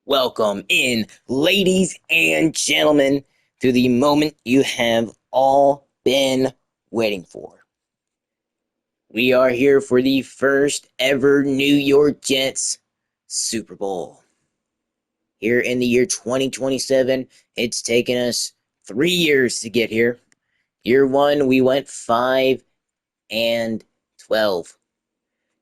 Welcome in, ladies and gentlemen, to the moment you have all been waiting for. We are here for the first ever New York Jets Super Bowl. Here in the year 2027, it's taken us 3 years to get here. Year one, we went 5 and 12.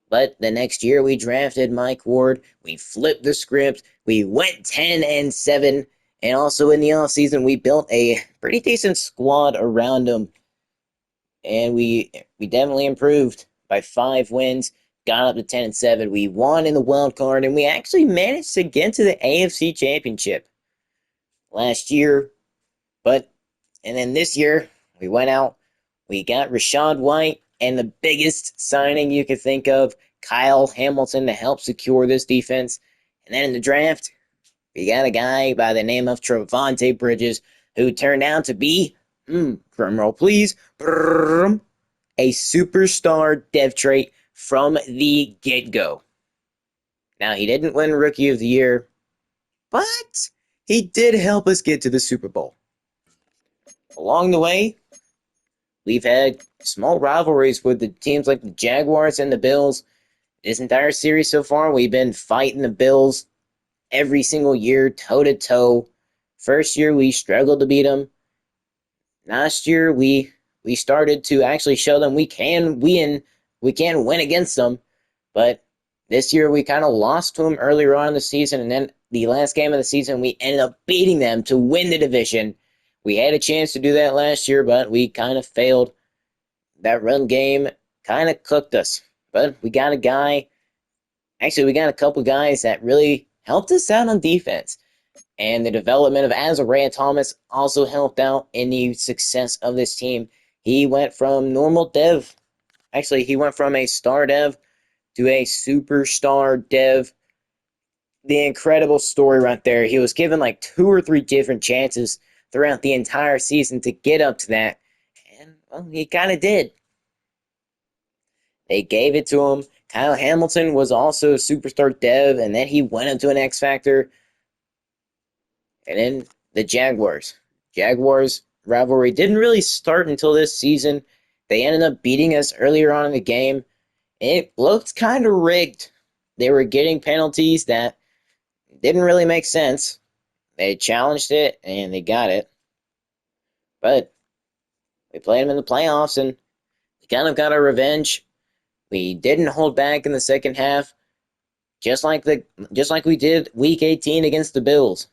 But the next year we drafted Mike Ward. We flipped the script. We went 10 and 7. And also in the offseason, we built a pretty decent squad around him. And we definitely improved by 5 wins, got up to 10 and 7. We won in the wild card, and we actually managed to get to the AFC Championship last year. And then this year, we went out, we got Rashad White, and the biggest signing you could think of, Kyle Hamilton, to help secure this defense. And then in the draft, we got a guy by the name of Trevante Bridges, who turned out to be, drumroll please, a superstar dev trait from the get-go. Now, he didn't win Rookie of the Year, but he did help us get to the Super Bowl. Along the way, we've had small rivalries with the teams like the Jaguars and the Bills. This entire series so far, we've been fighting the Bills every single year, toe to toe. First year, we struggled to beat them. Last year, we started to actually show them we can win against them. But this year, we kind of lost to them earlier on in the season, and then the last game of the season, we ended up beating them to win the division. We had a chance to do that last year, but we kind of failed. That run game kind of cooked us. But we got we got a couple guys that really helped us out on defense. And the development of Azariah Thomas also helped out in the success of this team. He went from normal dev. Actually, he went from a star dev to a superstar dev. The incredible story right there. He was given like 2 or 3 different chances throughout the entire season to get up to that. And, well, he kind of did. They gave it to him. Kyle Hamilton was also a superstar dev, and then he went into an X Factor. And then the Jaguars. Jaguars rivalry didn't really start until this season. They ended up beating us earlier on in the game. It looked kind of rigged. They were getting penalties that didn't really make sense. They challenged it, and they got it. But we played them in the playoffs, and we kind of got our revenge. We didn't hold back in the second half, just like we did Week 18 against the Bills.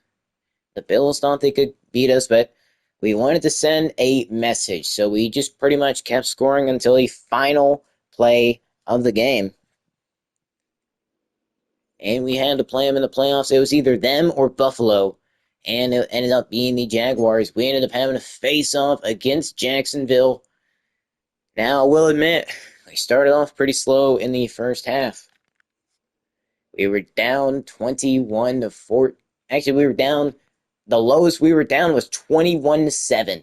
The Bills thought they could beat us, but we wanted to send a message, so we just pretty much kept scoring until the final play of the game. And we had to play them in the playoffs. It was either them or Buffalo, and it ended up being the Jaguars. We ended up having to face off against Jacksonville. Now, I will admit, we started off pretty slow in the first half. We were down 21 to 4. Actually, we were down. The lowest we were down was 21 to 7.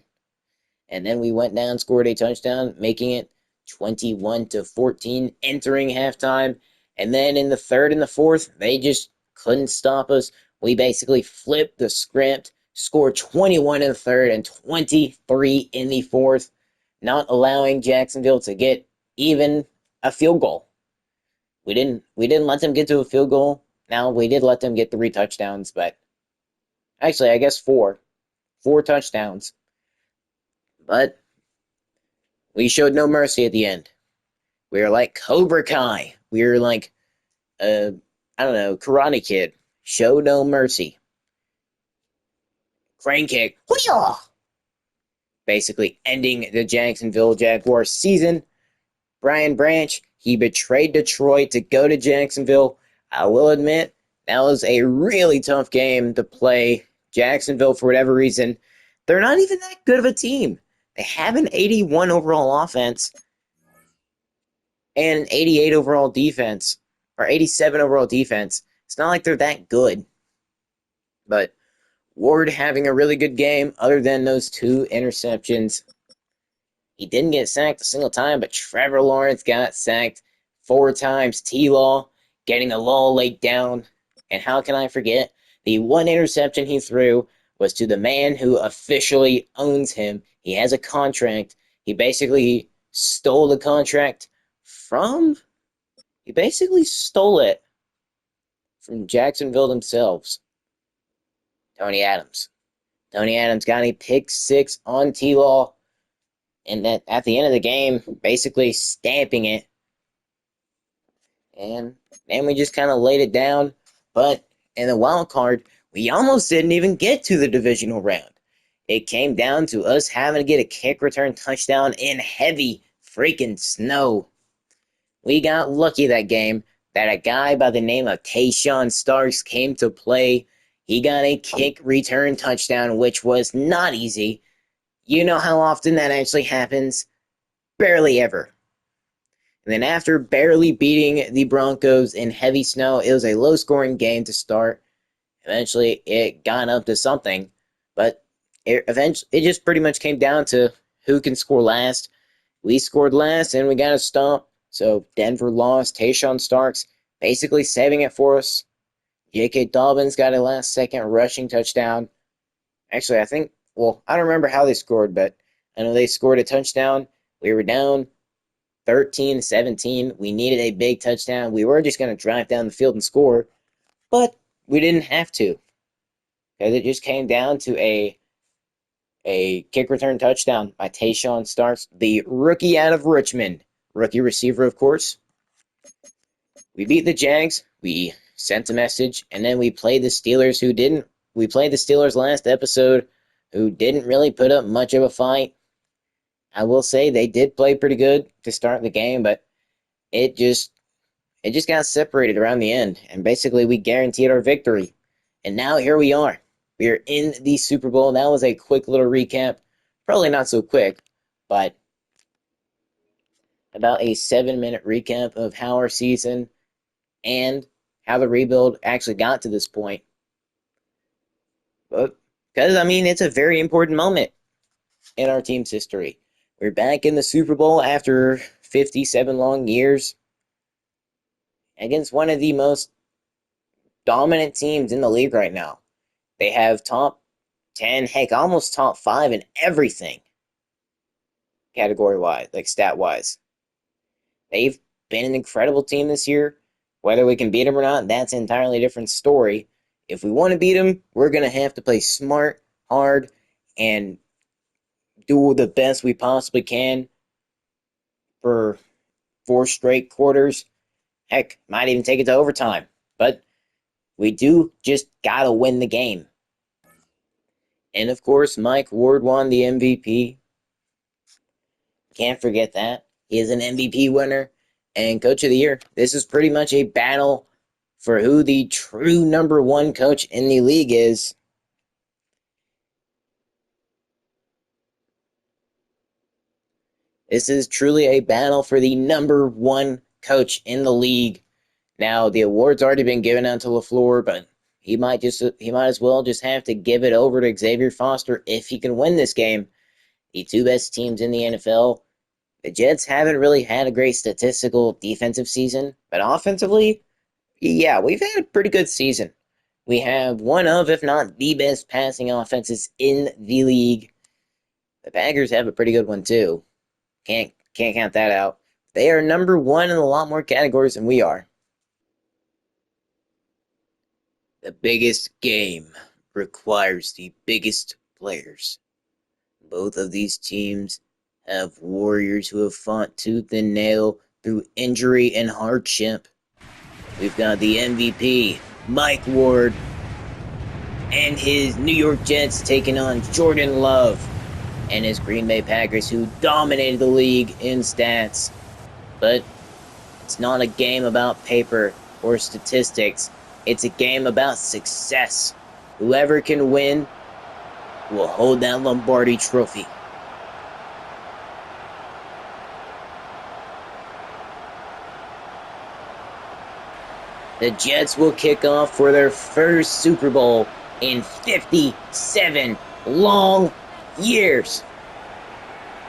And then we went down, scored a touchdown, making it 21 to 14, entering halftime. And then in the third and the fourth, they just couldn't stop us. We basically flipped the script, scored 21 in the third and 23 in the fourth, not allowing Jacksonville to get even a field goal. We didn't let them get to a field goal. Now, we did let them get 3 touchdowns, but actually, I guess 4. 4 touchdowns. But we showed no mercy at the end. We were like Cobra Kai. We were like, I don't know, Karate Kid. Show no mercy. Crane kick. Hoo-yah! Basically ending the Jacksonville Jaguars season. Brian Branch, he betrayed Detroit to go to Jacksonville. I will admit, that was a really tough game to play. Jacksonville, for whatever reason, they're not even that good of a team. They have an 81 overall offense and an 88 overall defense, or 87 overall defense. It's not like they're that good. But Ward having a really good game, other than those 2 interceptions. He didn't get sacked a single time, but Trevor Lawrence got sacked 4 times. T-Law getting the law laid down. And how can I forget The one interception he threw was to the man who officially owns him. He has a contract. He basically stole the contract from. He basically stole it from Jacksonville themselves. Tony Adams. Tony Adams got a pick six on T-Law, and that at the end of the game, basically stamping it. And then we just kind of laid it down. But in the wild card, we almost didn't even get to the divisional round. It came down to us having to get a kick return touchdown in heavy freaking snow. We got lucky that game that a guy by the name of Tayshawn Starks came to play. He got a kick return touchdown, which was not easy. You know how often that actually happens? Barely ever. And then after barely beating the Broncos in heavy snow, it was a low-scoring game to start. Eventually, it got up to something, but it just pretty much came down to who can score last. We scored last, and we got a stomp. So Denver lost. Tayshawn Starks basically saving it for us. J.K. Dobbins got a last-second rushing touchdown. Actually, I don't remember how they scored, but I know they scored a touchdown. We were down 13-17. We needed a big touchdown. We were just going to drive down the field and score, but we didn't have to, because it just came down to a kick return touchdown by Tayshawn Starks, the rookie out of Richmond. Rookie receiver, of course. We beat the Jags. We sent a message, and then we played the Steelers, we played the Steelers last episode, who didn't really put up much of a fight. I will say they did play pretty good to start the game, but it just got separated around the end, and basically we guaranteed our victory. And now here we are. We are in the Super Bowl. That was a quick little recap. Probably not so quick, but about a 7-minute recap of how our season and how the rebuild actually got to this point. But because, it's a very important moment in our team's history. We're back in the Super Bowl after 57 long years against one of the most dominant teams in the league right now. They have top 10, heck, almost top 5 in everything, category-wise, like stat-wise. They've been an incredible team this year. Whether we can beat them or not, that's an entirely different story. If we want to beat them, we're going to have to play smart, hard, and do the best we possibly can for 4 straight quarters. Heck, might even take it to overtime. But we do just got to win the game. And of course, Mike Ward won the MVP. Can't forget that. He is an MVP winner and Coach of the Year. This is pretty much a battle for who the true number 1 coach in the league is. This is truly a battle for the number 1 coach in the league. Now, the award's already been given out to LaFleur, but he might as well just have to give it over to Xavier Foster if he can win this game. The 2 best teams in the NFL. The Jets haven't really had a great statistical defensive season, but offensively, yeah, we've had a pretty good season. We have one of, if not the best passing offenses in the league. The Packers have a pretty good one too. Can't count that out. They are number 1 in a lot more categories than we are. The biggest game requires the biggest players. Both of these teams have warriors who have fought tooth and nail through injury and hardship. We've got the MVP, Mike Ward, and his New York Jets taking on Jordan Love and his Green Bay Packers, who dominated the league in stats. But it's not a game about paper or statistics. It's a game about success. Whoever can win will hold that Lombardi trophy. The Jets will kick off for their first Super Bowl in 57 long years.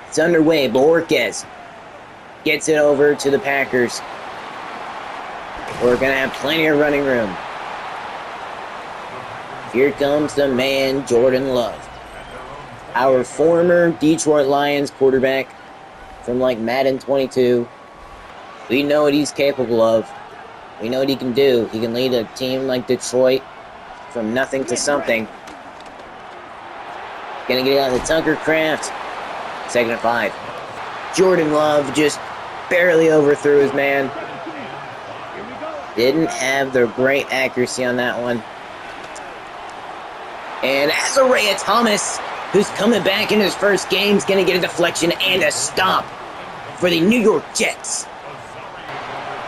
It's underway. Borges gets it over to the Packers. We're going to have plenty of running room. Here comes the man, Jordan Love. Our former Detroit Lions quarterback from like Madden 22. We know what he's capable of. We know what he can do. He can lead a team like Detroit from nothing to something. Gonna get it out of the Tucker Craft. 2nd and 5. Jordan Love just barely overthrew his man. Didn't have the great accuracy on that one. And Azariah Thomas, who's coming back in his first game, is going to get a deflection and a stop for the New York Jets.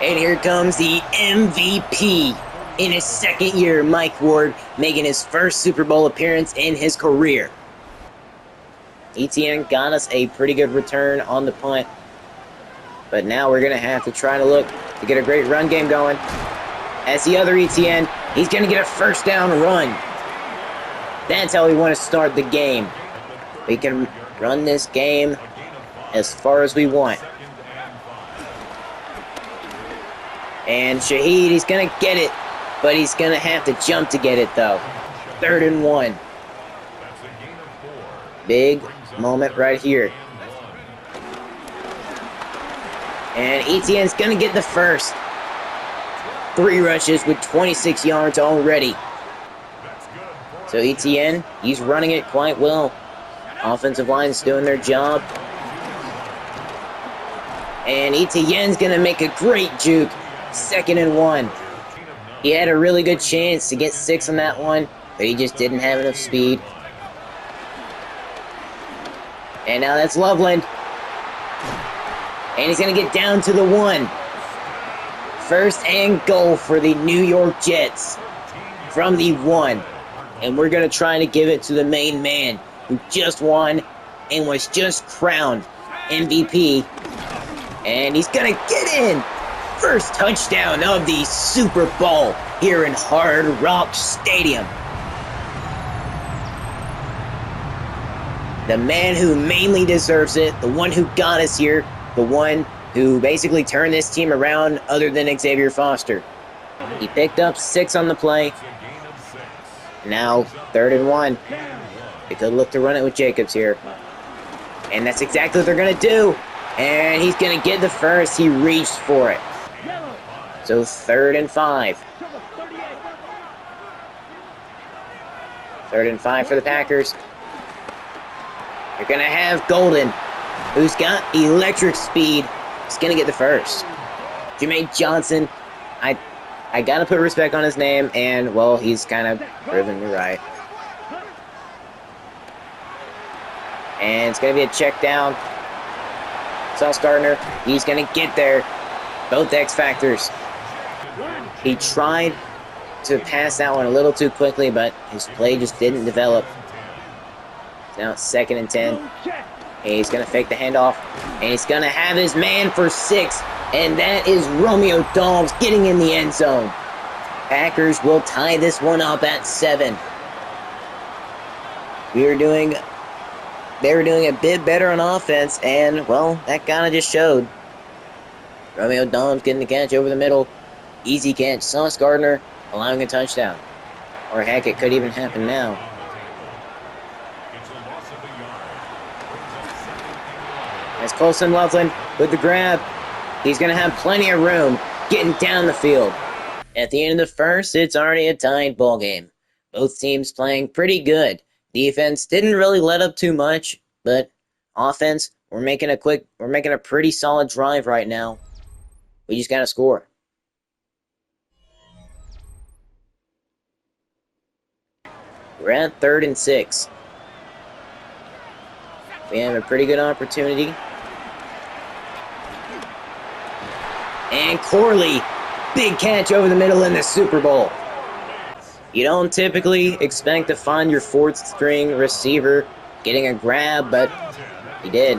And here comes the MVP in his 2nd year, Mike Ward, making his first Super Bowl appearance in his career. ETN got us a pretty good return on the punt. But now we're going to have to try to look to get a great run game going. As the other ETN, he's going to get a first down run. That's how we want to start the game. We can run this game as far as we want. And Shaheed, he's going to get it, but he's going to have to jump to get it, though. 3rd and 1. Big moment right here. And ETN's going to get the first. 3 rushes with 26 yards already. So ETN, he's running it quite well. Offensive line's doing their job. And ETN's going to make a great juke. 2nd and 1. He had a really good chance to get 6 on that one, but he just didn't have enough speed. And now that's Loveland. And he's going to get down to the 1. 1st and goal for the New York Jets from the 1. And we're going to try to give it to the main man who just won and was just crowned MVP. And he's going to get in. First touchdown of the Super Bowl here in Hard Rock Stadium. The man who mainly deserves it, the one who got us here, the one who basically turned this team around other than Xavier Foster. He picked up 6 on the play. Now 3rd and 1. They could look to run it with Jacobs here. And that's exactly what they're going to do. And he's going to get the first. He reached for it. So 3rd and 5. 3rd and 5 for the Packers. You're going to have Golden, who's got electric speed. He's going to get the first. Jermaine Johnson, I got to put respect on his name, and, well, he's kind of proven me right. And it's going to be a check down. Sauce Gardner, he's going to get there. Both X Factors. He tried to pass that one a little too quickly, but his play just didn't develop. Now it's 2nd and 10. And he's going to fake the handoff. And he's going to have his man for 6. And that is Romeo Dobbs getting in the end zone. Packers will tie this one up at 7. They were doing a bit better on offense, and, well, that kind of just showed. Romeo Dobbs getting the catch over the middle. Easy catch. Sauce Gardner allowing a touchdown. Or heck, it could even happen now. As Colson Loveland with the grab. He's going to have plenty of room getting down the field. At the end of the first, it's already a tied ball game. Both teams playing pretty good. Defense didn't really let up too much, but offense, we're making a pretty solid drive right now. We just got to score. We're at 3rd and 6. We have a pretty good opportunity. And Corley, big catch over the middle in the Super Bowl. You don't typically expect to find your 4th string receiver getting a grab, but he did.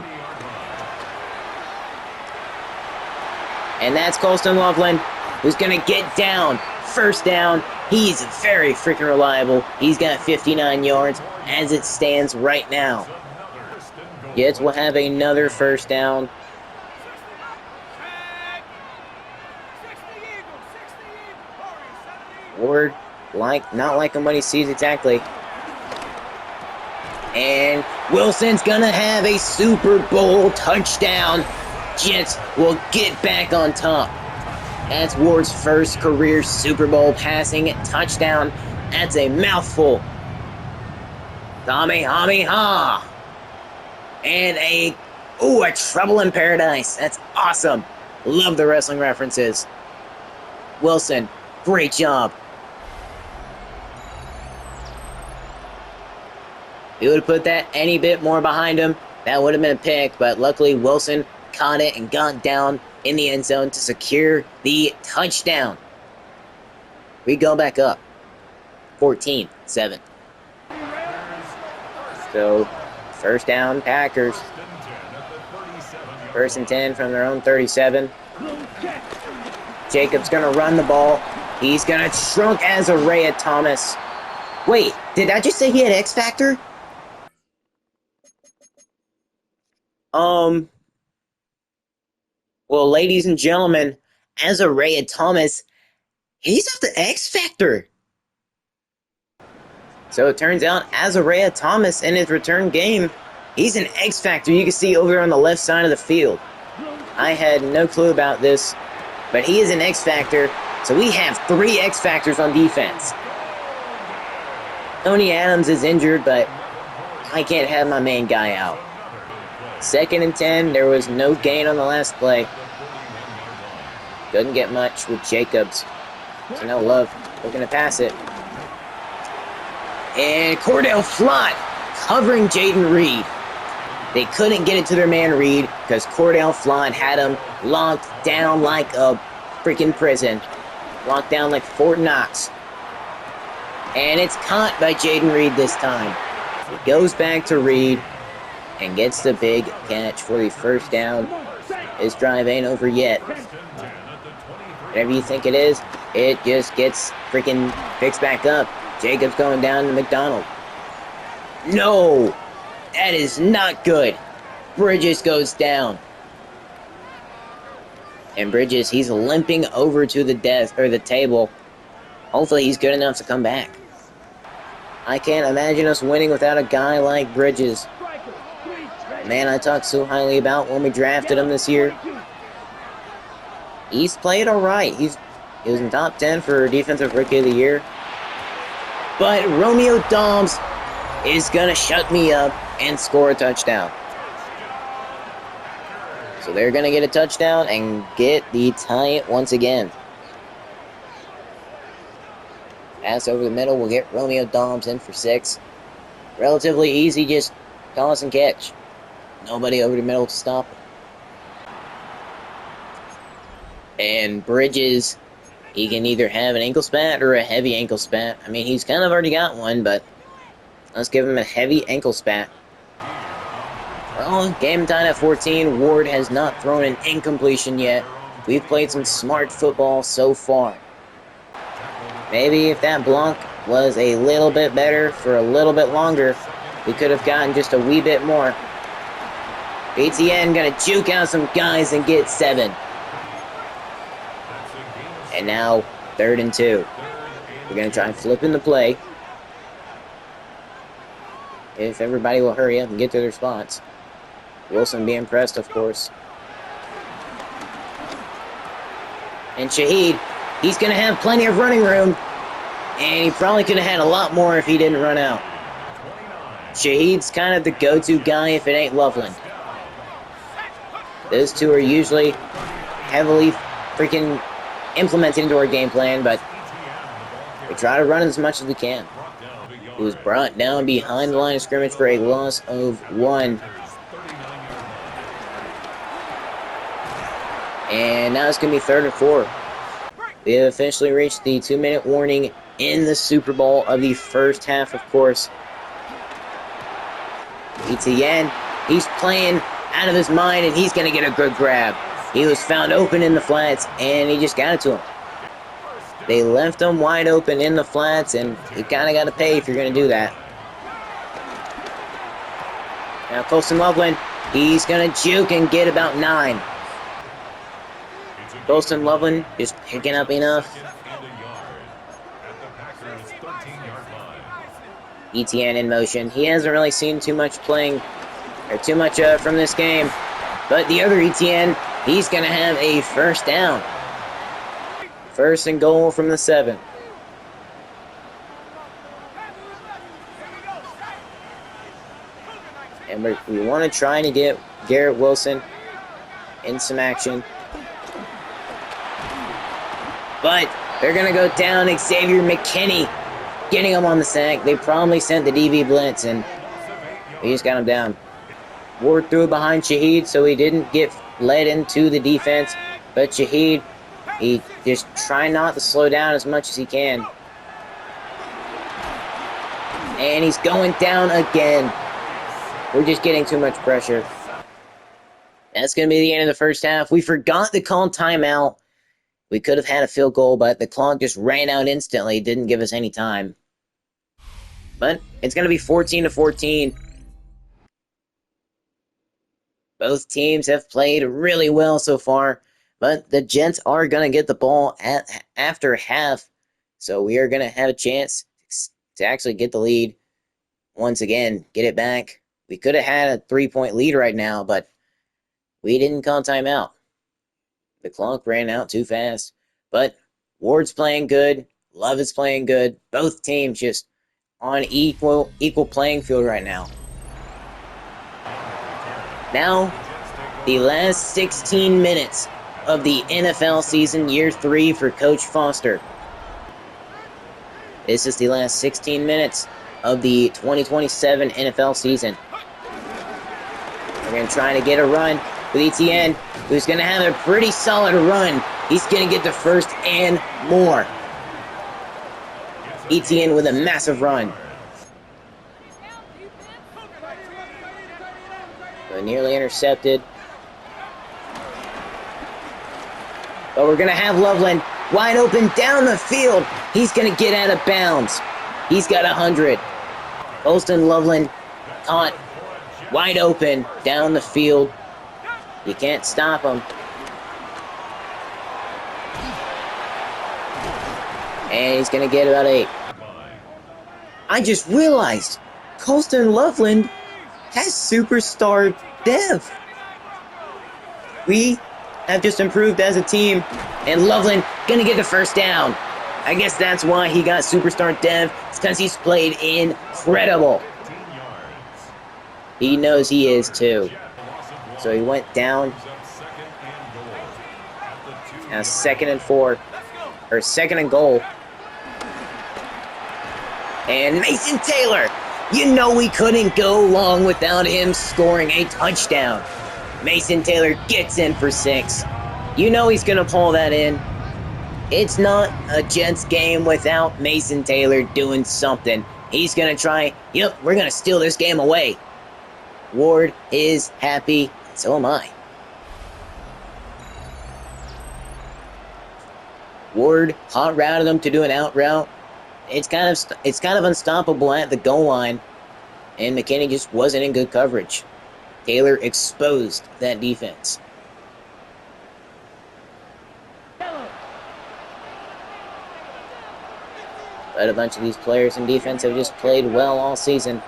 And that's Colston Loveland, who's going to get down. First down. He's very freaking reliable. He's got 59 yards as it stands right now. Jets will have another first down. Ward not liking what he sees exactly. And Wilson's gonna have a Super Bowl touchdown. Jets will get back on top. That's Ward's first career Super Bowl passing touchdown. That's a mouthful. Kamehameha. And a trouble in paradise. That's awesome. Love the wrestling references. Wilson, great job. If he would have put that any bit more behind him, that would have been a pick, but luckily Wilson caught it and got down in the end zone to secure the touchdown. We go back up. 14-7. So, first down, Packers. 1st and 10 from their own 37. Jacobs gonna run the ball. He's gonna trunk Azariah Thomas. Wait, did I just say he had X Factor? Well, ladies and gentlemen, Azariah Thomas, he's of the X Factor. So it turns out Azariah Thomas in his return game, he's an X Factor. You can see over there on the left side of the field. I had no clue about this, but he is an X Factor. So we have 3 X Factors on defense. Tony Adams is injured, but I can't have my main guy out. 2nd and 10, there was no gain on the last play. Couldn't get much with Jacobs. So no love. Looking to pass it. And Cordell Flott covering Jaden Reed. They couldn't get it to their man Reed because Cordell Flott had him locked down like a freaking prison. Locked down like Fort Knox. And it's caught by Jaden Reed this time. It goes back to Reed and gets the big catch for the first down. His drive ain't over yet. Whatever you think it is, it just gets freaking fixed back up. Jacobs going down to McDonald. No! That is not good. Bridges goes down. And Bridges, he's limping over to the desk or the table. Hopefully he's good enough to come back. I can't imagine us winning without a guy like Bridges. Man, I talked so highly about when we drafted him this year. He's played alright. He was in top 10 for Defensive Rookie of the Year. But Romeo Dobbs is going to shut me up and score a touchdown. So they're going to get a touchdown and get the tie once again. Pass over the middle. We'll get Romeo Dobbs in for 6. Relatively easy, just toss and catch. Nobody over the middle to stop him. And Bridges, he can either have an ankle spat or a heavy ankle spat. I mean, he's kind of already got one, but let's give him a heavy ankle spat. Well, game time at 14. Ward has not thrown an incompletion yet. We've played some smart football so far. Maybe if that block was a little bit better for a little bit longer, we could have gotten just a wee bit more. BTN gonna juke out some guys and get 7. And now, 3rd and 2. We're gonna try flipping the play. If everybody will hurry up and get to their spots. Wilson being pressed, of course. And Shaheed, he's gonna have plenty of running room. And he probably could have had a lot more if he didn't run out. Shaheed's kind of the go-to guy if it ain't Loveland. Those two are usually heavily freaking implemented into our game plan, but we try to run as much as we can. He was brought down behind the line of scrimmage for a loss of 1. And now it's going to be 3rd and 4. We have officially reached the 2-minute warning in the Super Bowl of the first half, of course. ETN, he's playing out of his mind, and he's going to get a good grab. He was found open in the flats, and he just got it to him. They left him wide open in the flats, and you kind of got to pay if you're going to do that. Now Colston Loveland, he's going to juke and get about 9. Colston Loveland just picking up enough. ETN in motion. He hasn't really seen too much playing, or too much from this game. But the other ETN, he's going to have a first down. First and goal from the 7. And we want to try to get Garrett Wilson in some action. But they're going to go down Xavier McKinney, getting him on the sack. They probably sent the DB blitz, and we just got him down. Ward threw it behind Shaheed, so he didn't get led into the defense. But Shaheed, he just trying not to slow down as much as he can. And he's going down again. We're just getting too much pressure. That's going to be the end of the first half. We forgot to call timeout. We could have had a field goal, but the clock just ran out instantly. Didn't give us any time. But it's going to be 14-14. Both teams have played really well so far, but the Jets are going to get the ball after half, so we are going to have a chance to actually get the lead once again, get it back. We could have had a 3-point lead right now, but we didn't call timeout. The clock ran out too fast, but Ward's playing good, Love is playing good. Both teams just on equal playing field right now. Now, the last 16 minutes of the NFL season, year 3 for Coach Foster. This is the last 16 minutes of the 2027 NFL season. We're going to try to get a run with ETN, who's going to have a pretty solid run. He's going to get the first and more. ETN with a massive run. So nearly intercepted. But we're going to have Loveland wide open down the field. He's going to get out of bounds. He's got 100. Colston Loveland caught wide open down the field. You can't stop him. And he's going to get about 8. I just realized Colston Loveland has superstar dev. We have just improved as a team, and Loveland going to get the first down. I guess that's why he got superstar dev. It's because he's played incredible. He knows he is too. So he went down. Now 2nd and 4. Or 2nd and goal. And Mason Taylor. You know we couldn't go long without him scoring a touchdown. Mason Taylor gets in for 6. You know he's going to pull that in. It's not a Jets game without Mason Taylor doing something. He's going to try, yep, we're going to steal this game away. Ward is happy. So am I. Ward hot routed him to do an out route. It's kind of unstoppable at the goal line, and McKinney just wasn't in good coverage. Taylor exposed that defense. But a bunch of these players in defense have just played well all season.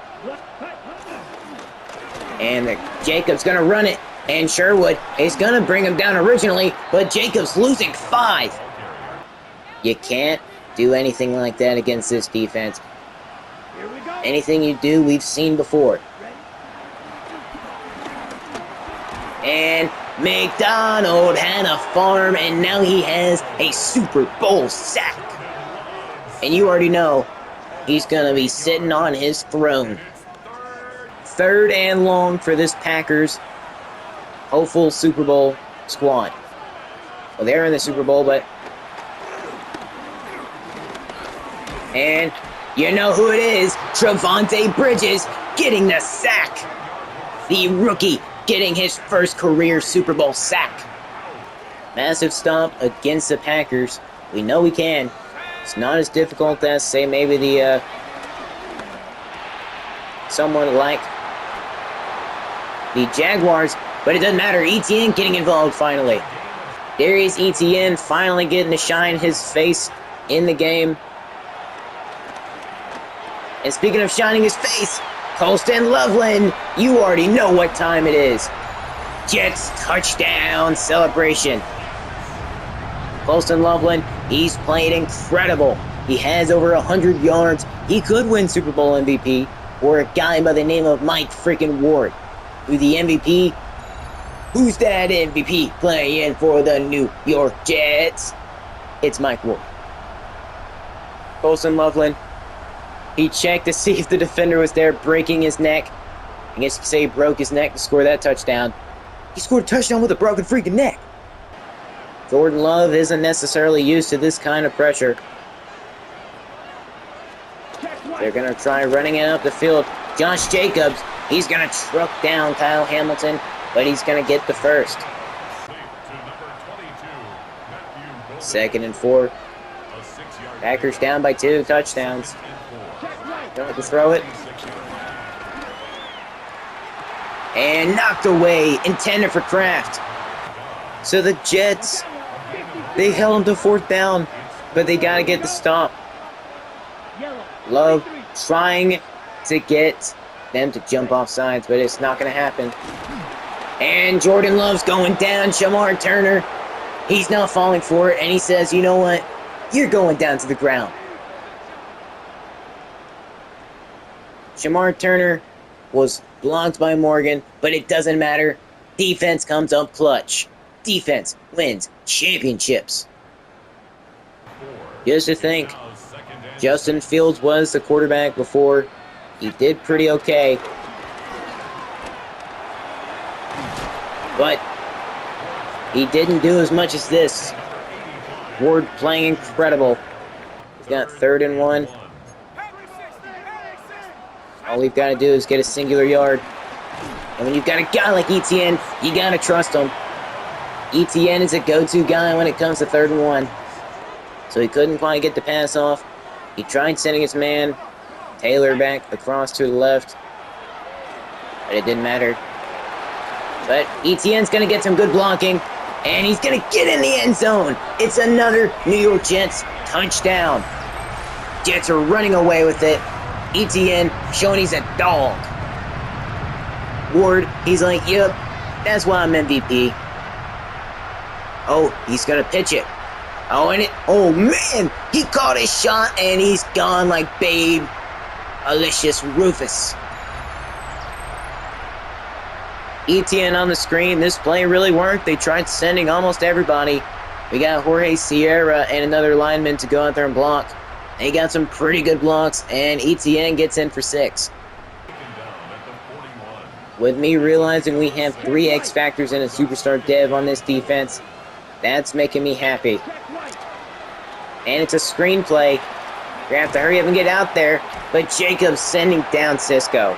And Jacobs going to run it. And Sherwood is going to bring him down originally. But Jacobs losing 5. You can't do anything like that against this defense. Anything you do, we've seen before. And McDonald had a farm. And now he has a Super Bowl sack. And you already know he's going to be sitting on his throne. 3rd and long for this Packers hopeful Super Bowl squad. Well, they're in the Super Bowl, but... And you know who it is. Trevante Bridges getting the sack. The rookie getting his first career Super Bowl sack. Massive stomp against the Packers. We know we can. It's not as difficult as, say, maybe the someone like the Jaguars, but it doesn't matter. ETN getting involved finally. There is ETN finally getting to shine his face in the game. And speaking of shining his face, Colston Loveland, you already know what time it is. Jets touchdown celebration. Colston Loveland, he's playing incredible. He has over 100 yards. He could win Super Bowl MVP, or a guy by the name of Mike freaking Ward. Who the MVP? Who's that MVP playing for the New York Jets? It's Mike Ward. Colston Loveland, he checked to see if the defender was there, breaking his neck. I guess you could say he broke his neck to score that touchdown. He scored a touchdown with a broken freaking neck. Jordan Love isn't necessarily used to this kind of pressure. They're going to try running it up the field. Josh Jacobs, he's going to truck down Kyle Hamilton, but he's going to get the first. 2nd and 4. Packers down by 2 touchdowns. Don't to throw it. And knocked away, intended for Kraft. So the Jets, they held him to 4th down, but they got to get the stop. Love trying to get them to jump off sides, but it's not going to happen. And Jordan Love's going down. Shamar Turner, he's not falling for it, and he says, you know what? You're going down to the ground. Shamar Turner was blocked by Morgan, but it doesn't matter. Defense comes up clutch. Defense wins championships. Just to think, Justin Fields was the quarterback before. He did pretty okay. But he didn't do as much as this. Ward playing incredible. He's got 3rd and 1. All we've got to do is get a singular yard. And when you've got a guy like Etienne, you got to trust him. Etienne is a go-to guy when it comes to 3rd and 1. So he couldn't quite get the pass off. He tried sending his man, Taylor, back across to the left. But it didn't matter. But Etienne's going to get some good blocking. And he's going to get in the end zone. It's another New York Jets touchdown. Jets are running away with it. Etienne showing he's a dog. Ward, he's like, yep, that's why I'm MVP. Oh, he's going to pitch it. Oh man, he caught his shot and he's gone like Babe Alicious Rufus. Etienne on the screen. This play really worked. They tried sending almost everybody. We got Jorge Sierra and another lineman to go out there and block. They got some pretty good blocks, and Etienne gets in for 6. With me realizing we have 3 X Factors and a superstar dev on this defense, that's making me happy. And it's a screenplay. We're going to have to hurry up and get out there, but Jacobs sending down Cisco.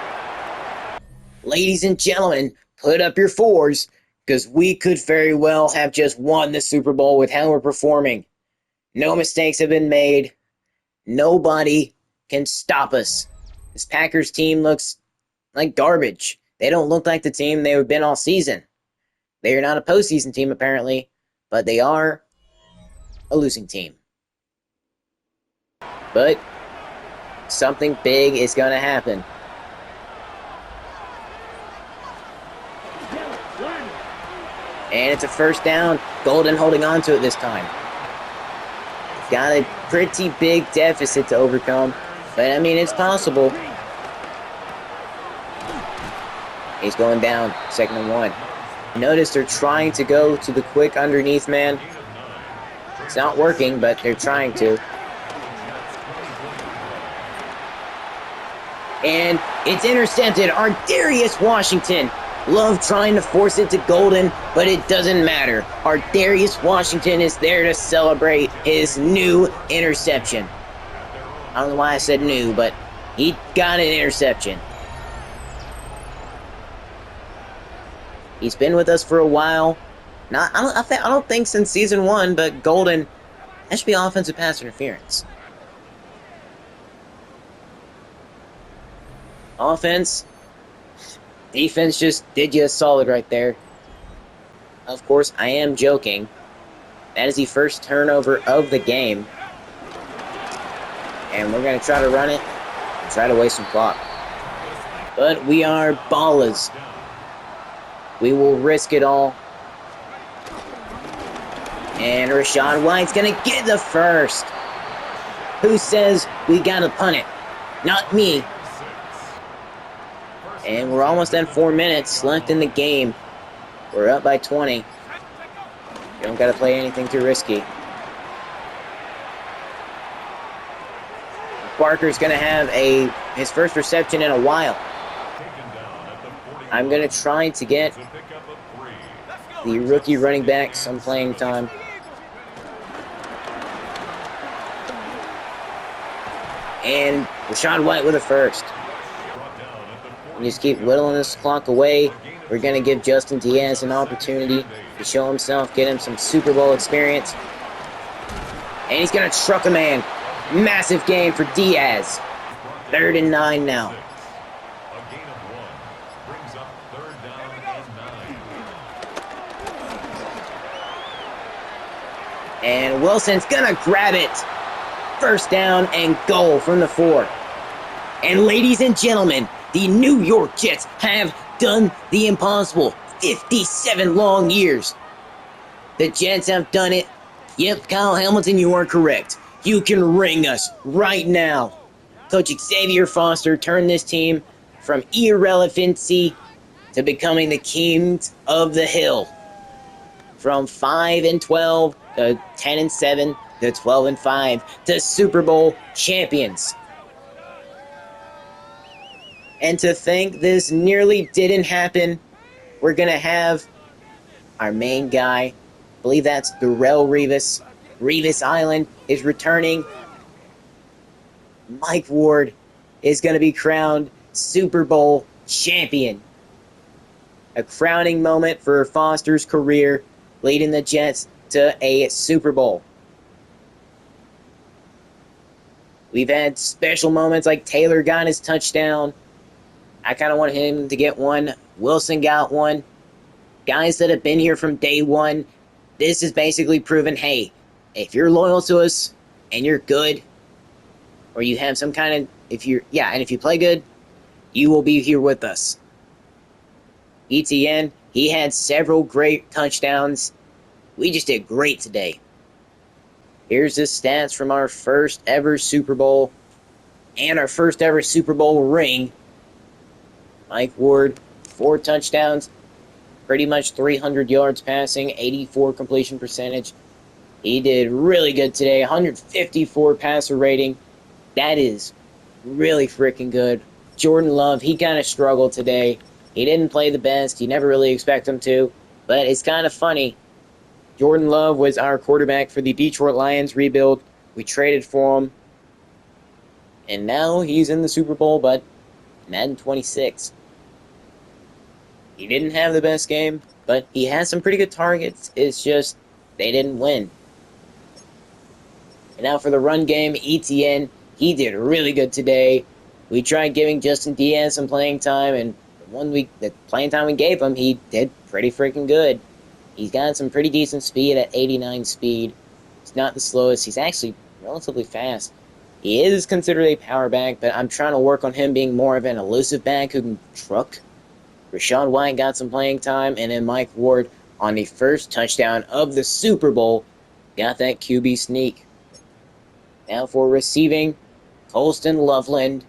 Ladies and gentlemen, put up your 4s, because we could very well have just won the Super Bowl with how we're performing. No mistakes have been made. Nobody can stop us. This Packers team looks like garbage. They don't look like the team they've been all season. They are not a postseason team, apparently, but they are a losing team. But something big is going to happen. And it's a 1st down. Golden holding on to it this time. Got a pretty big deficit to overcome. But, I mean, it's possible. He's going down. 2nd and 1. Notice they're trying to go to the quick underneath man. It's not working, but they're trying to. And it's intercepted. Ardarius Washington. Love trying to force it to Golden, but it doesn't matter. Ardarius Washington is there to celebrate his new interception. I don't know why I said new, but he got an interception. He's been with us for a while. I don't think since season 1, but Golden, that should be offensive pass interference. Offense. Defense just did you a solid right there. Of course, I am joking. That is the first turnover of the game. And we're going to try to run it. try to waste some clock. But we are ballers. We will risk it all. And Rachaad White's going to get the first. Who says we got to punt it? Not me. And we're almost at 4 minutes left in the game. We're up by 20. You don't got to play anything too risky. Barker's going to have his first reception in a while. I'm going to try to get the rookie running back some playing time. And Rachaad White with a first. We just keep whittling this clock away. We're going to give Justin Diaz an opportunity to show himself, get him some Super Bowl experience. And he's going to truck a man. Massive gain for Diaz. 3rd and 9 now. And Wilson's going to grab it. First down and goal from the 4. And ladies and gentlemen, the New York Jets have done the impossible. 57 long years. The Jets have done it. Yep, Kyle Hamilton, you are correct. You can ring us right now. Coach Xavier Foster turned this team from irrelevancy to becoming the kings of the hill. From 5-12 to 10-7 to 12-5 to Super Bowl champions. And to think this nearly didn't happen, we're going to have our main guy, I believe that's Darrelle Revis. Revis Island is returning. Mike Ward is going to be crowned Super Bowl champion. A crowning moment for Foster's career, leading the Jets to a Super Bowl. We've had special moments like Taylor got his touchdown. I kind of want him to get one. Wilson got one. Guys that have been here from day one. This is basically proven, hey, if you're loyal to us and you're good, or you have some kind of, if you play good, you will be here with us. ETN, he had several great touchdowns. We just did great today. Here's the stats from our first ever Super Bowl and our first ever Super Bowl ring. Mike Ward, 4 touchdowns, pretty much 300 yards passing, 84 completion percentage. He did really good today, 154 passer rating. That is really freaking good. Jordan Love, he kind of struggled today. He didn't play the best. You never really expect him to. But it's kind of funny. Jordan Love was our quarterback for the Detroit Lions rebuild. We traded for him. And now he's in the Super Bowl, but Madden 26. He didn't have the best game, but he has some pretty good targets. It's just they didn't win. And now for the run game, ETN, he did really good today. We tried giving Justin Diaz some playing time, and the playing time we gave him, he did pretty freaking good. He's got some pretty decent speed at 89 speed. He's not the slowest. He's actually relatively fast. He is considered a power back, but I'm trying to work on him being more of an elusive back who can truck. Rachaad White got some playing time, and then Mike Ward on the first touchdown of the Super Bowl got that QB sneak. Now for receiving, Colston Loveland,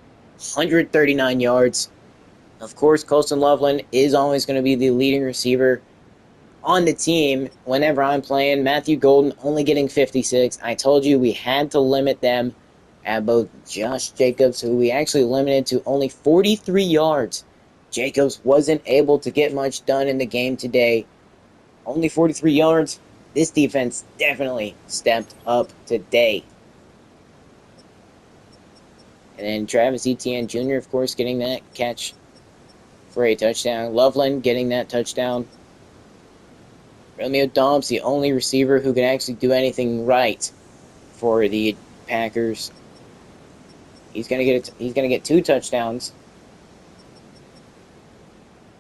139 yards. Of course, Colston Loveland is always going to be the leading receiver on the team whenever I'm playing. Matthew Golden only getting 56. I told you we had to limit them at both Josh Jacobs, who we actually limited to only 43 yards. Jacobs wasn't able to get much done in the game today. Only 43 yards. This defense definitely stepped up today. And then Travis Etienne Jr., of course, getting that catch for a touchdown. Loveland getting that touchdown. Romeo Dobbs, the only receiver who can actually do anything right for the Packers. He's gonna get 2 touchdowns.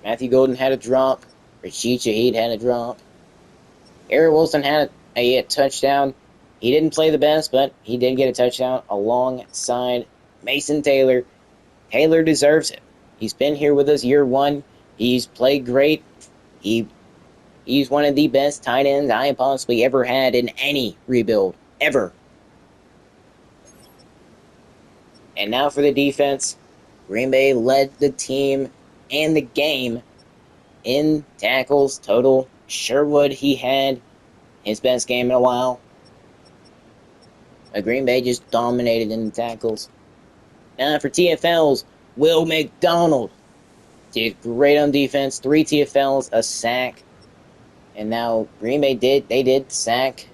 Matthew Golden had a drop. Rashid Shaheed had a drop. Eric Wilson had a touchdown. He didn't play the best, but he did get a touchdown alongside Mason Taylor. Taylor deserves it. He's been here with us year one. He's played great. He he's one of the best tight ends I have possibly ever had in any rebuild ever. And now for the defense. Green Bay led the team and the game in tackles total. Sherwood, he had his best game in a while. But Green Bay just dominated in the tackles. Now for TFLs, Will McDonald did great on defense. 3 TFLs, a sack. And now Green Bay did sack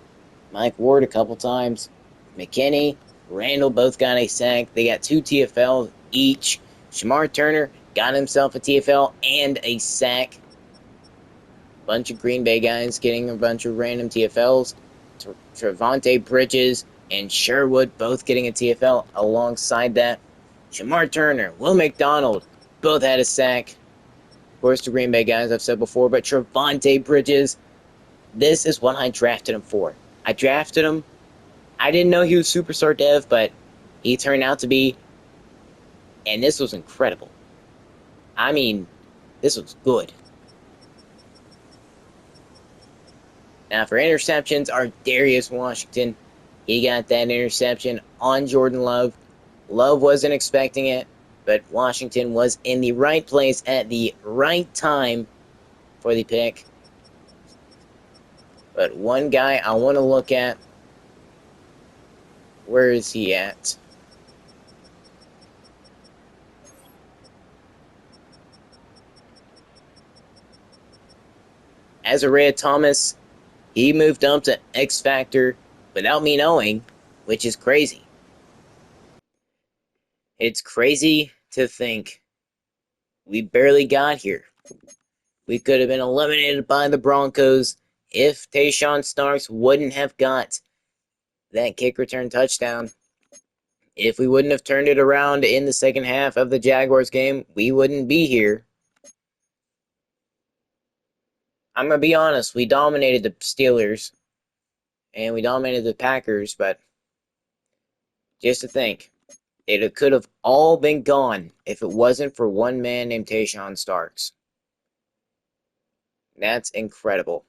Mike Ward a couple times. McKinney, Randall both got a sack. They got 2 TFLs each. Shamar Turner got himself a TFL and a sack. Bunch of Green Bay guys getting a bunch of random TFLs. Trevante Bridges and Sherwood both getting a TFL alongside that. Shamar Turner, Will McDonald both had a sack. Of course, the Green Bay guys I've said before, but Trevante Bridges, this is what I drafted him for. I drafted him. I didn't know he was superstar dev, but he turned out to be, and this was incredible. I mean, this was good. Now for interceptions, our Darius Washington, he got that interception on Jordan Love. Love wasn't expecting it, but Washington was in the right place at the right time for the pick. But one guy I want to look at, where is he at? Azariah Thomas, he moved up to X Factor without me knowing, which is crazy. It's crazy to think we barely got here. We could have been eliminated by the Broncos if Tayshaun Starks wouldn't have got that kick return touchdown. If we wouldn't have turned it around in the second half of the Jaguars game, we wouldn't be here. I'm going to be honest, we dominated the Steelers and we dominated the Packers, but just to think, it could have all been gone if it wasn't for one man named Tayshaun Starks. That's incredible.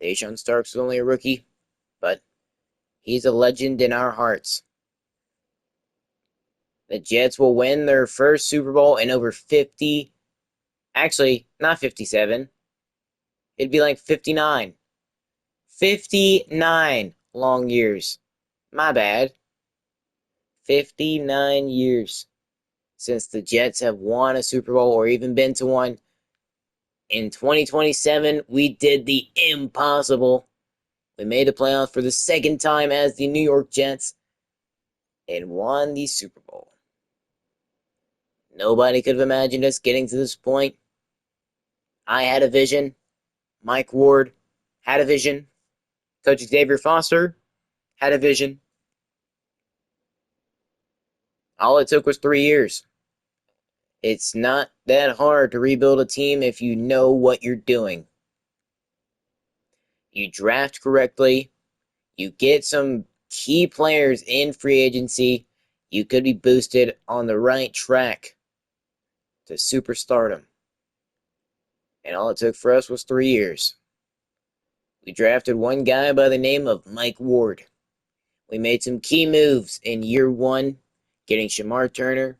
Tayshaun Starks was only a rookie, but he's a legend in our hearts. The Jets will win their first Super Bowl in over 50, actually, not 57. It'd be like 59. 59 long years. My bad. 59 years since the Jets have won a Super Bowl or even been to one. In 2027, we did the impossible. We made the playoffs for the second time as the New York Jets and won the Super Bowl. Nobody could have imagined us getting to this point. I had a vision. Mike Ward had a vision. Coach Xavier Foster had a vision. All it took was 3 years. It's not that hard to rebuild a team if you know what you're doing. You draft correctly. You get some key players in free agency. You could be boosted on the right track to superstardom. And all it took for us was 3 years. We drafted one guy by the name of Mike Ward. We made some key moves in year one, getting Shamar Turner,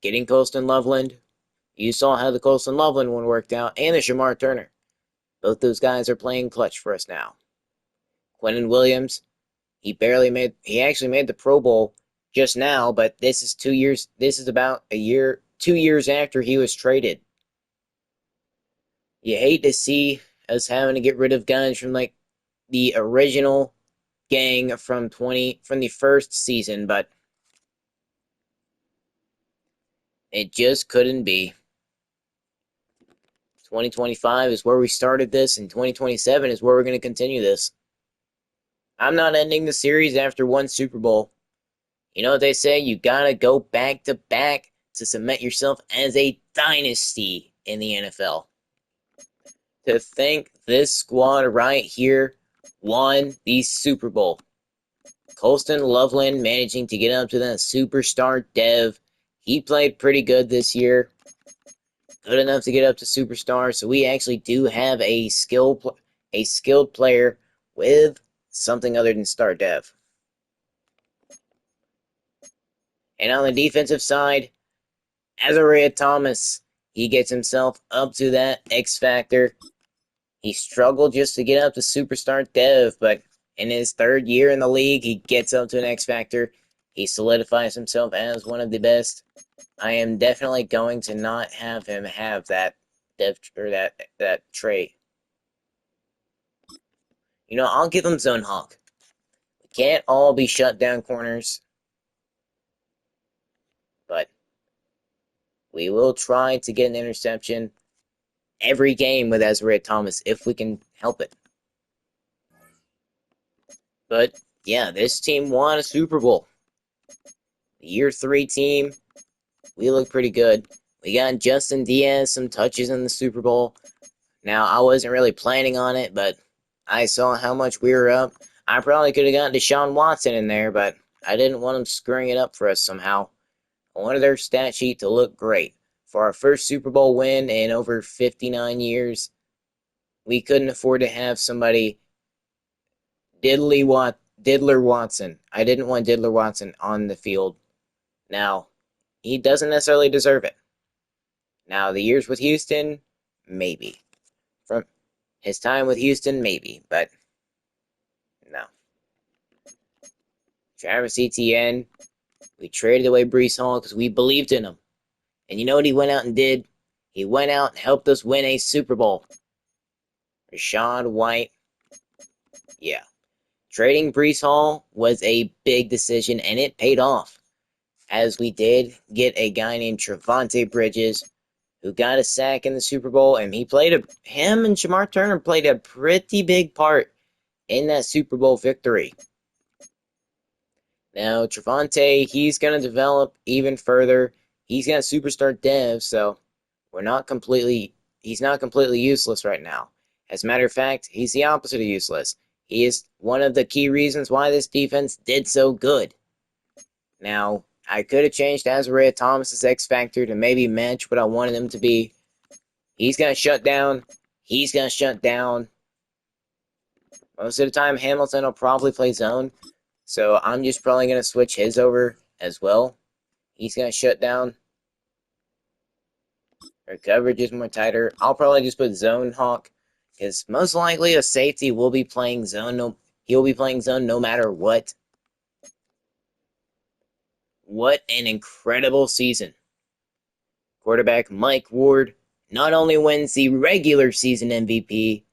getting Colston Loveland. You saw how the Colston Loveland one worked out, and the Shamar Turner. Both those guys are playing clutch for us now. Quinnen Williams, he actually made the Pro Bowl just now, but this is about 2 years after he was traded. You hate to see us having to get rid of guys from like the original gang from the first season, but it just couldn't be. 2025 is where we started this, and 2027 is where we're going to continue this. I'm not ending the series after one Super Bowl. You know what they say? You gotta go back to back to cement yourself as a dynasty in the NFL. To think this squad right here won the Super Bowl. Colston Loveland managing to get up to that superstar dev. he played pretty good this year. Good enough to get up to superstar. So we actually do have a skilled player with something other than star dev. And on the defensive side, Azariah Thomas, he gets himself up to that X Factor. He struggled just to get up to superstar dev, but in his third year in the league, he gets up to an X Factor. He solidifies himself as one of the best. I am definitely going to not have him have that dev or that trait. You know, I'll give him Zone Hawk. We can't all be shut down corners, but we will try to get an interception every game with Azariah Thomas if we can help it. But yeah, this team won a Super Bowl. The year 3 team, we look pretty good. We got Justin Diaz some touches in the Super Bowl. Now, I wasn't really planning on it, but I saw how much we were up. I probably could have gotten Deshaun Watson in there, but I didn't want them screwing it up for us somehow. I wanted their stat sheet to look great. For our first Super Bowl win in over 59 years, we couldn't afford to have somebody Diddler Watson. I didn't want Diddler Watson on the field. Now, he doesn't necessarily deserve it. Now, the years with Houston, maybe. From his time with Houston, maybe, but no. Travis Etienne, we traded away Brees Hall because we believed in him. And you know what he went out and did? He went out and helped us win a Super Bowl. Rachaad White, yeah. Trading Brees Hall was a big decision, and it paid off. As we did get a guy named Trevante Bridges, who got a sack in the Super Bowl, and him and Shamar Turner played a pretty big part in that Super Bowl victory. Now, Trevante, he's going to develop even further. He's got superstar dev, so he's not completely useless right now. As a matter of fact, he's the opposite of useless. He is one of the key reasons why this defense did so good. Now, I could have changed Azariah Thomas's X Factor to maybe match what I wanted him to be. He's going to shut down. He's going to shut down. Most of the time, Hamilton will probably play zone. So I'm just probably going to switch his over as well. He's going to shut down. Our coverage is more tighter. I'll probably just put Zone Hawk. Because most likely a safety will be playing zone. He'll be playing zone no matter what. What an incredible season. Quarterback Mike Ward not only wins the regular season MVP,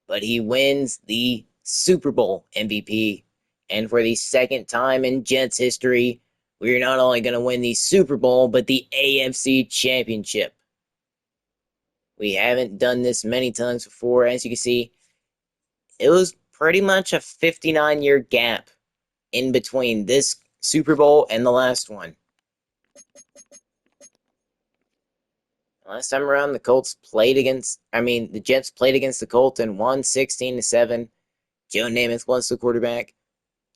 but he wins the Super Bowl MVP. And for the second time in Jets history, we're not only going to win the Super Bowl, but the AFC Championship. We haven't done this many times before. As you can see, it was pretty much a 59-year gap in between this Super Bowl and the last one. Last time around, the Jets played against the Colts and won 16-7. Joe Namath was the quarterback.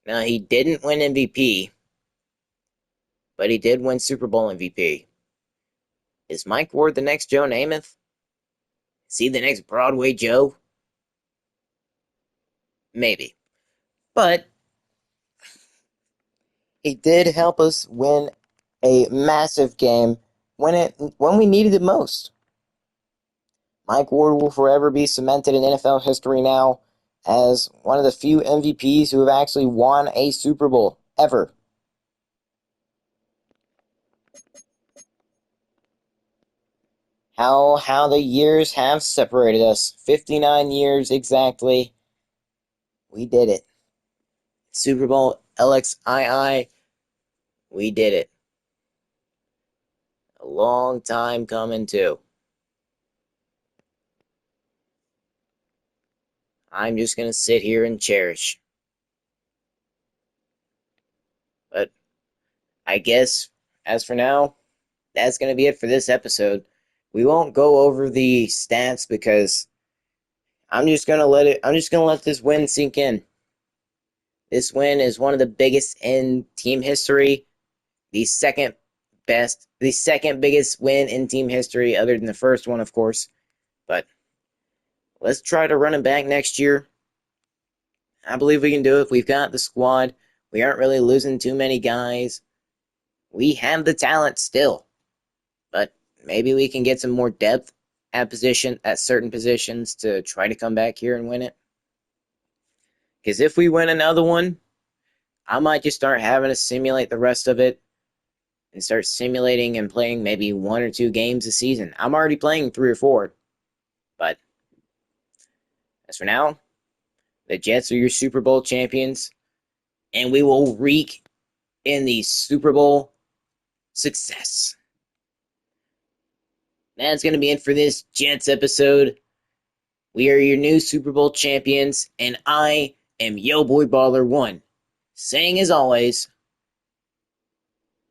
Now, he didn't win MVP, but he did win Super Bowl MVP. Is Mike Ward the next Joe Namath? Is he the next Broadway Joe? Maybe. But he did help us win a massive game when we needed it most. Mike Ward will forever be cemented in NFL history now as one of the few MVPs who have actually won a Super Bowl ever. How the years have separated us. 59 years exactly. We did it. Super Bowl LXII. We did it. A long time coming too. I'm just going to sit here and cherish. But I guess, as for now, that's going to be it for this episode. We won't go over the stats because I'm just going to let this win sink in. This win is one of the biggest in team history, the second the second biggest win in team history, other than the first one, of course. But let's try to run it back next year. I believe we can do it. We've got the squad. We aren't really losing too many guys. We have the talent still. But maybe we can get some more depth at certain positions to try to come back here and win it. Because if we win another one, I might just start having to simulate the rest of it and start simulating and playing maybe 1 or 2 games a season. I'm already playing 3 or 4. But as for now, the Jets are your Super Bowl champions, and we will reek in the Super Bowl success. That's going to be it for this Jets episode. We are your new Super Bowl champions, and I am Yo Boy Baller 1, saying as always,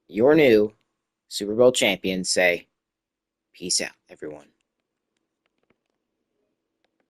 your new Super Bowl champions say, peace out, everyone.